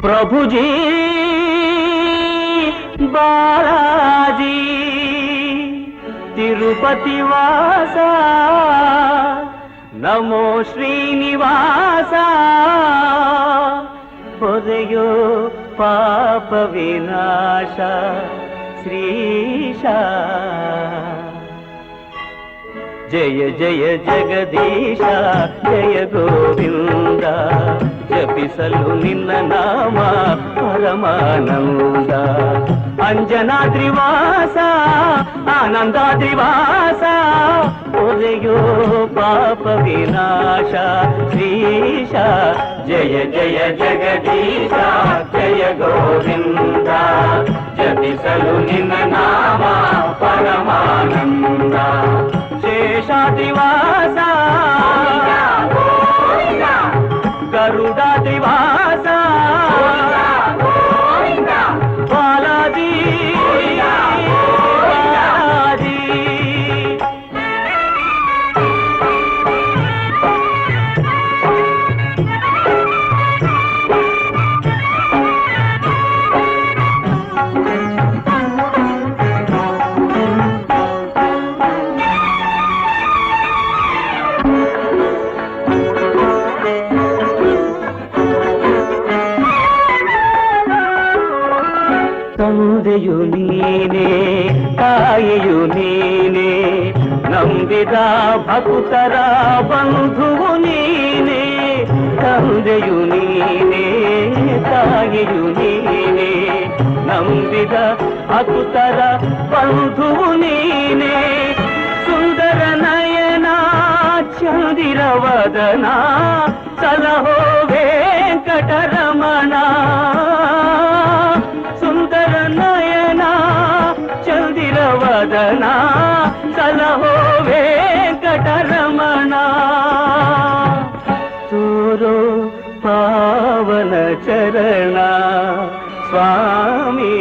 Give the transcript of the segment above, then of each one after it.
प्रभुजी बालाजी तिरुपति वासा नमो श्रीनिवासा ಹೊರೆಯೋ ಪಾಪ ವಿನಾಶ ಶ್ರೀಶ ಜಯ ಜಯ ಜಗದೀಶ ಜಯ ಗೋವಿಂದ ಜಪಿಸಲು ನಿನ್ನ ನಾಮ ಪರಮಾನಂದ ಅಂಜನಾದ್ರಿವಾಸ ಆನಂದಾದ್ರಿವಾಸ ಹೊರೆಯೋ ಪಾಪ ವಿನಾಶ ಶ್ರೀಶ ಜಯ ಜಯ ಜಗದೀಶ ಜಯ ಗೋವಿಂದ ಜಪಿಸಲು ನಿನ್ನ ನಾಮ ಪರಮಾನಂದ ಶೇಷಾದ್ರಿವಾಸ ಗರುಡಾದ್ರಿವಾಸ ಬಾಲಾಜಿ ಬಾಲಾಜಿ ತಂದೆಯು ನೀನೇ ತಾಯಿಯು ನೀನೇ ನಂಬಿದ ಭಕ್ತರ ಬಂಧುವು ನೀನೇ ತಂದೆಯು ನೀನೇ ತಾಯಿಯು ನೀನೇ ನಂಬಿದ ಭಕ್ತರ ಬಂಧುವು ನೀನೇ ಸುಂದರ ನಯನ ಚಂದಿರವದನ ಸಲಹೋ ವೆಂಕಟರಮಣ ಸುಂದರ ನಯನ ಚಂದಿರವದನ ಸಲಹೋ ವೆಂಕಟರಮಣ ತೋರೋ ಪಾವನ ಚರಣ ಸ್ವಾಮಿ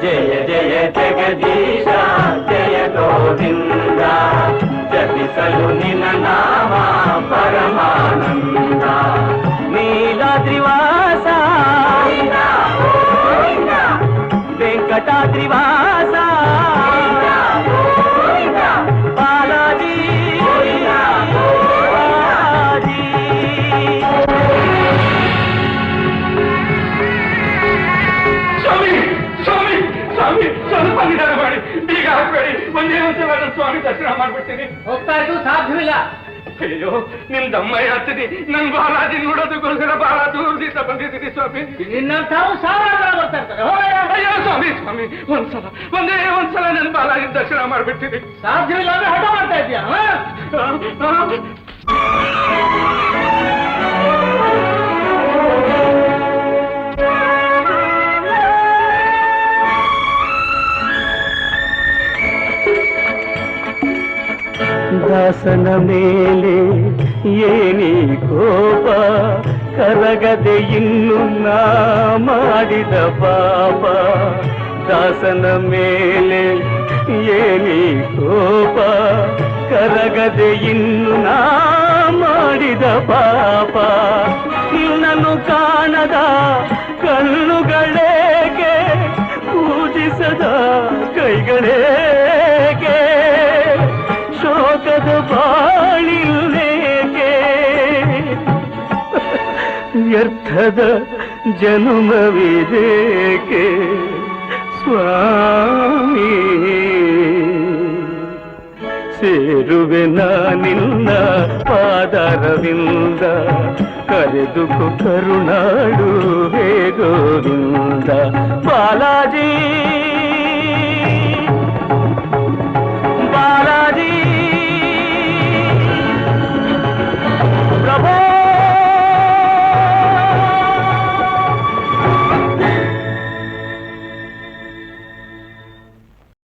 ಜಯ ಜಯ ಜಗದೀಶ ಜಯ ಗೋವಿಂದ ಜಪಿಸಲು ನಿನ್ನ ನಾಮ ಪರಮಾನಂದ ನೀಲಾದ್ರಿವಾಸ ವೆಂಕಟಾದ್ರಿವಾಸ ಬಾಲಾಜಿ ಬಾಲಾಜಿ ಸ್ವಾಮಿ ಸ್ವಾಮಿ ಸ್ವಾಮಿ ಸ್ವಲ್ಪ ನಿಧಾನ ಮಾಡಿ ಈಗ ಹಾಕ್ಬೇಡಿ ಒಂದೇ ಒಂದು ಸ್ವಾಮಿ ದರ್ಶನ ಮಾಡ್ಬಿಡ್ತೀನಿ. ಹೋಗ್ತಾ ಇದ್ದು ಸಾಧ್ಯವಿಲ್ಲ. ಅಯ್ಯೋ ನಿಮ್ ದಮ್ಮಯ್ಯ ಹತ್ತಿನಿ ನನ್ ಬಾಲಾಜಿ ನೋಡೋದಕ್ಕೋಸ್ಕರ ಬಹಳ ದೂರದಿಂದ ಬಂದಿದ್ದೀನಿ ಸ್ವಾಮಿ. ನಿನ್ನಂಥ ಸಾವಿರ ಬರ್ತಾ ಇರ್ತಾರೆ. ಅಯ್ಯೋ ಸ್ವಾಮಿ ಸ್ವಾಮಿ ಒಂದೇ ಒಂದ್ಸಲ ನನ್ ಬಾಲಾಜಿ ದರ್ಶನ ಮಾಡ್ಬಿಡ್ತೀನಿ. ಸಾಧ್ಯವಿಲ್ಲ ಅಂದ್ರೆ ಹಠ ಮಾಡ್ತಾ ಇದೀಯಾ? ದಾಸನ ಮೇಲೆ ಏನಿ ಕೋಪ ಕರಗದೆ ಇನ್ನು ನಾ ಮಾಡಿದ ಪಾಪ ದಾಸನ ಮೇಲೆ ಏನಿ ಕೋಪ ಕರಗದೆ ಇನ್ನು ನಾ ಮಾಡಿದ ಪಾಪ ನಿನ್ನನ್ನು ಕಾಣದ ಕಣ್ಣುಗಳೇಕೆ ಪೂಜಿಸದ ಕೈಗಳೇಕೆ ಶೋಕದ ಬಾಳಿಲ್ಲೇಕೆ ವ್ಯರ್ಥದ ಜನುಮವಿದೇಕೆ ಸ್ವಾಮಿ ಸೇರುವೆ ನಿನ್ನ ಪಾದರವಿಂದ ಕರೆದುಕೊ ಕರುಣಾನಿಧಿ